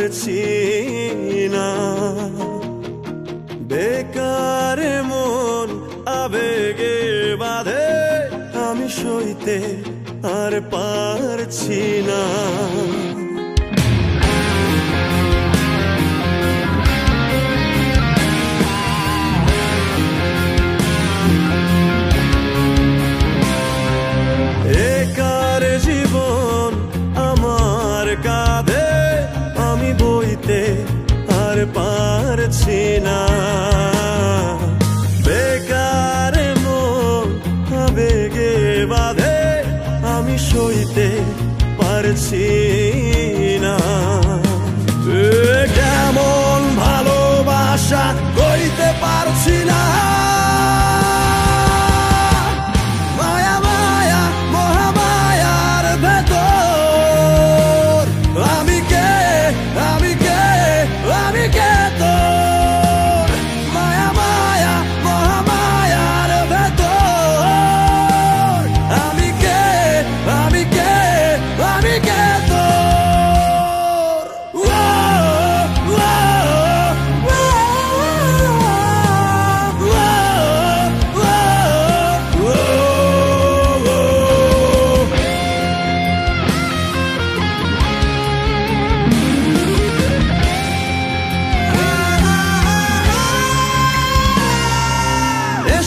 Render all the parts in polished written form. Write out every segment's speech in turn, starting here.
পারছি না। বেকার মন আবেগে বাঁধে, আমি সইতে আর পারছি না। একার জীবন আমার কাঁধে, আমি বইতে আর পারছি না। বেকার মন আবেগে বাঁধে, আমি সইতে পারছি না। কেমন ভালোবাসা কইতে পারছি না।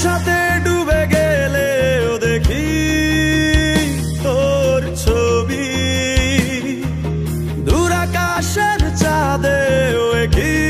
সাথে ডুবে গেলেও দেখি তোর ছবি, দূর আকাশের চাঁদেও একই